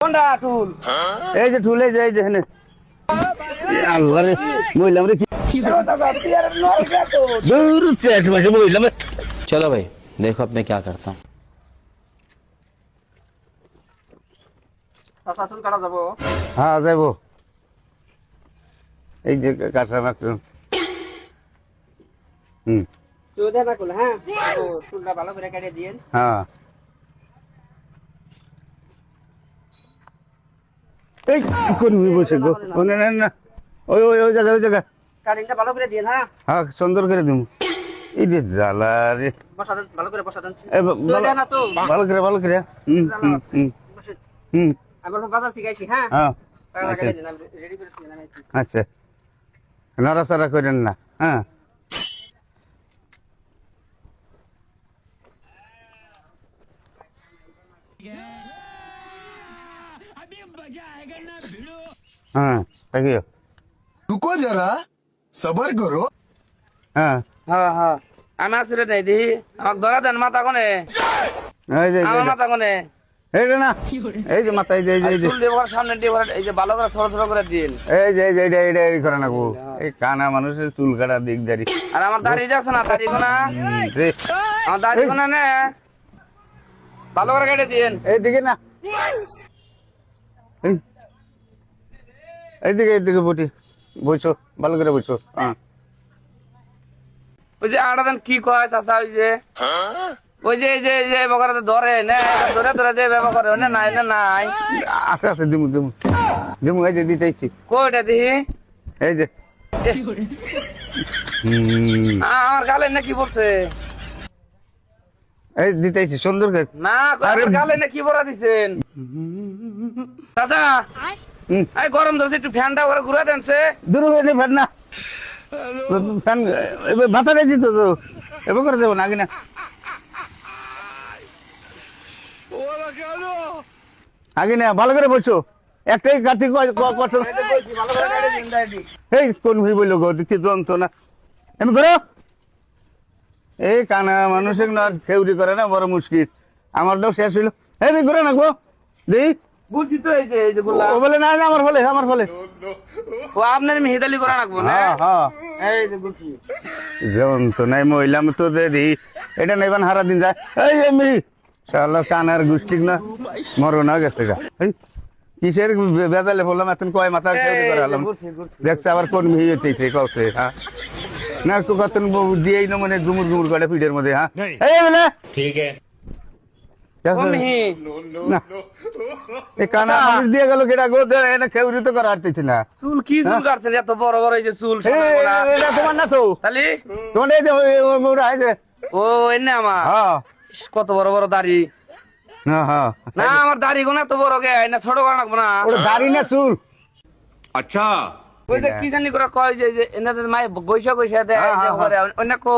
কোনটা টুল? এই যে ঠুল, এই যে হেনে। আল্লাহ রে, বললাম রে কি দূর চেট মাসে বললাম। चलो भाई देखो अब मैं क्या करता हूँ। চাচা চুল কাটা যাবো? হ্যাঁ যাইব। এই যে কাঁচা মাত্র। তুই দে না করলে, হ্যাঁ চুলটা ভালো করে কেটে দিন। হ্যাঁ এই কোন বসে গো? না না না, ওই ওই ওই জায়গা, ওই জায়গা। কাটিংটা ভালো করে দিন। হ্যাঁ হ্যাঁ সুন্দর করে দিম। এই রে জ্বালা রে। বসা দেন, ভালো করে বসা দেন। ভালো না তো ভালো করে, ভালো করে। আবার বাজার থেকে আইছি। হ্যাঁ হ্যাঁ টাকা কেটে দিন, আমি রেডি করে দিন। আমি আচ্ছা, নড়াচড়া করেন না। হ্যাঁ হ্যাঁ থাকিও। रुको जरा सबर करो। হ্যাঁ হ্যাঁ হ্যাঁ আমি আসলে নাই দি আমাকে ধরা দেন। মাথা কোনে? এই যে আমার মাথা কোনে? এই যে না, এই যে মাথা, এই যে এই যে চুল দিয়ে সামনে দিয়ে এই যে ভালো করে ছোট ছোট করে দিন। এই যে এই যে এইটা এই করে না গো। এই কানা মানুষের চুল কাটা দিক দাড়ি। আর আমার দাড়ি যাচ্ছে না, দাড়ি কোনা? আমার দাড়ি কোনা নে, ভালো করে কেটে দিন। এইদিকে না, এইদিকে এইদিকে বটি বইছো, ভালো করে বইছো। হ্যাঁ ওই যে আড়া দেন কি কয় চাচা? ওই যে এই যে এই যে বকরা ধরে না, ধরে ধরে যে ব্যবহার করে না, নাই না নাই আছে আছে, দিমু দিমু দিমু। এই যে দিতেইছি, কয়টা দিহি? এই যে আমার গালে না কি পড়ছে? এই দিতেইছি সুন্দর করে। না আমার গালে না কি পড়া দিছেন চাচা? এই গরম ধরছে, একটু ফ্যানটা ওরা ঘুরে দেনছে। দূর হয়ে ফের না, ফ্যান মাথা রেখেছি তো, তো এবার করে দেবো না আগে না। আগে না, ভালো করে বসছো। একটাই কার্তিক করছো। ভালো করে কেটে দিন দাড়ি। এই কোন ভাই বললো গো, কি যন্ত্র না এমনি করো। এই কানা মানুষের না খেউরি করে না, বড় মুশকিল। আমারটাও শেষ হইলো। এই ভাই ঘুরে না গো, দেই বুঝছি তো, এই যে এই যে বললাম। ও বলে না, আমার ফলে, আমার ফলে। ও আপনার মেহেদালি করা রাখবো না? হ্যাঁ হ্যাঁ, এই যে বুঝছি। যেমন তো নাই মহিলাম তো দি এটা নেবেন হারা দিন যায়। এই এমনি শালা কানার গুষ্টি না মরো না গেছে গা। এই কিসের বেজালে বললাম এত কয় মাথা খেউরি করে আলাম। দেখছে আবার কোন মিহি হইতেছে কওছে। হ্যাঁ না তো কত দিয়েই না মানে গুমুর গুমুর করে পিঠের মধ্যে। হ্যাঁ এই বলে ठीक है। ও মিহি না, এই কানা মানুষ দিয়ে গেল কেটা গো, এনে খেউরি তো করা হারতেছি না। চুল কি চুল কাটছেন এত বড় বড়? এই যে চুল এটা তোমার না তো, তাহলে তোমার এই যে ওরা এই যে। ও এনে আমার হ্যাঁ ইস, কত বড় বড় দাড়ি। হ্যাঁ হ্যাঁ, না আমার দাড়ি কোন এত বড় গে না, ছোট করা রাখবো না। ওটা দাড়ি না চুল। अच्छा ওই যে কি জানি করে কয় যে এনাদের মাই গৈসা গৈসা দেয় হ্যাঁ, যে হ্যাঁ, করে অন্য কো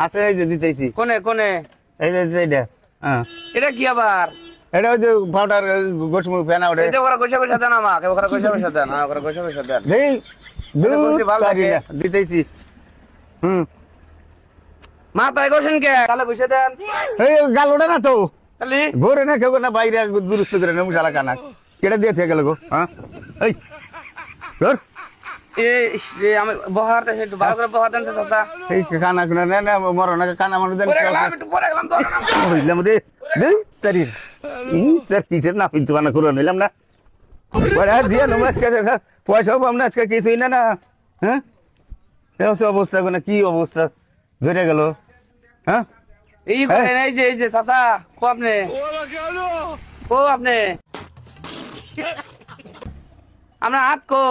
আছে এই যে দিতেছি। কোনে কোনে? এই যে এইটা। হ্যাঁ এটা কি আবার? এটা ওই যে পাউডার গোসমু ফেনা ওঠে। এই যে ওরা গৈসা গৈসা দেন আমাকে, ওরা গৈসা গৈসা দেন। হ্যাঁ ওরা গৈসা গৈসা দেন। দেই এটা বলতে ভালো দাড়ি লাগে। না দিতেছি। মাথায় গৈসেন কে? তাহলে গৈসা দেন। এই গাল ওঠে না তো, তাহলে ঘরে না কেউ না, বাইরে দুরুস্ত করে না মুশালা কানা কেটে দিয়ে থেকে গেল গো। হ্যাঁ এই ধর এই আমি বহার দেন, একটু ভালো করে বহার দেন চাচা। এই কানা কুনা না না মরো না, কানা মানুষ দেন। পরে গেলাম একটু, পরে গেলাম তো। হইলাম রে দেই তারি স্যার কিসের না পিছু বানা করে নিলাম না। পরে আর দিয়ে নমস্কার, পয়সাও পাম না আজকে, কিছুই না না। হ্যাঁ এই হচ্ছে অবস্থা, কোনো কি অবস্থা ধরে গেল। হ্যাঁ এই করেন, এই যে চাচা কো আপনি, কো আপনি আমরা হাত কো,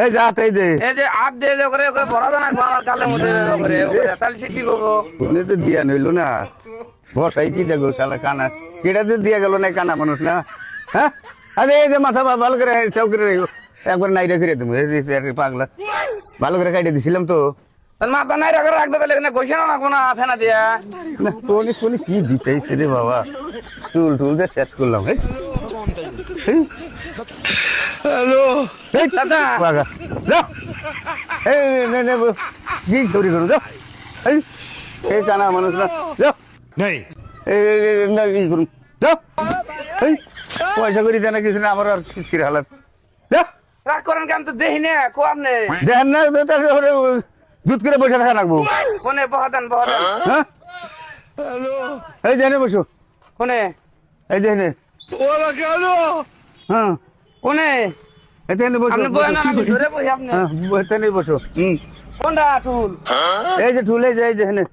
এই যা এই যে এই যে হাত দিয়ে যে করে করে ভরা দেন আমার গালের মধ্যে করে, তাহলে সে কি করবো? ফোনে তো দিয়া নইলো না, বসাই কি দেখো শালা কানা কেটাতে দিয়া গেল না, কানা মানুষ না। হ্যাঁ আরে এই যে মাথা ভালো করে চাউ করে রেখো, একবার নাইরা করে দেবো। এই যে পাগলা ভালো করে কাটিয়ে দিছিলাম তো। মাথা নাই রাখা রাখতে তাহলে এখানে গৈসা না রাখবো না ফেনা দিয়া। না কোনে কোনে কি দিতেইছে রে বাবা, চুল টুল দিয়ে শেষ করলাম। হ্যালো এই চাচা পাগা যাও, এই নে নে কি চুরি করো যাও। এই কানা মানুষ না, যাও नहीं এই না কি করুন যাও। এই পয়সা করি দেন কিছু না আমার আর খিচকির হালাত যা, রাগ করেন কেন তো দেখি না কো আপনি দেখেন না তো তাহলে ওরে দুধ করে বসে থাকা রাখবো কোনে বহাদান বহাদান হ্যাঁ এই দেখে বসো কোনে এই দেখে হ্যাঁ কোনে এখানে বসো আপনি বহেন আমি ধরে বহি আপনি হ্যাঁ এখানে বসো কোনটা টুল এই যে ঠুলে যে এই যে এখানে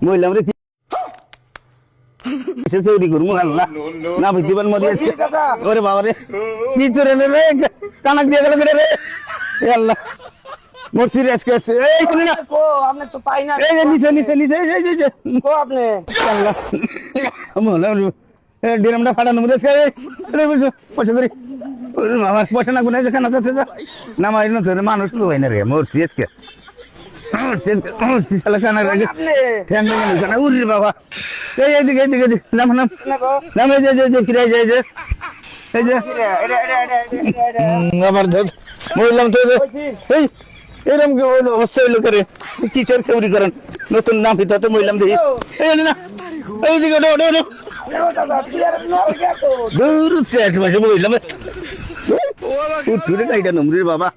মহিলা আমরা কি সে তৈরি করবো আল্লাহ না বুঝিবান মরিয়েছে ওরে বাবা রে কি চোরে রে কানাক দিয়ে গেল রে এ আল্লাহ মোর সিরিয়াস কেস এই শুনি না কো আপনি তো পাই না এই যে নিচে নিচে নিচে এই যে কো আপনি আল্লাহ মোলা ডিরামটা ফাটানো মরেছে রে বুঝো পয়সা করি ওরে বাবা পয়সা না গুনাই যেখানে আছে যা না মারি না তোর মানুষ তো হয় না রে মোর সিরিয়াস কে শালা কানা লাগে আপনি ঠ্যাং ভেঙে নিল কানা উরি বাবা এইদিকে এইদিকে নাম নাম না গো নাম এই যে ফিরে যায় যে এই যে আবার ধর বললাম তো এই এরকম অবস্থা হইলো করে কিসের খেউরি করেন নতুন নাম হিতা তো বললাম দেখি এই না এইদিকে ওটা দূর চেট মাসে বললাম তুই গাইটা নম্বরের বাবা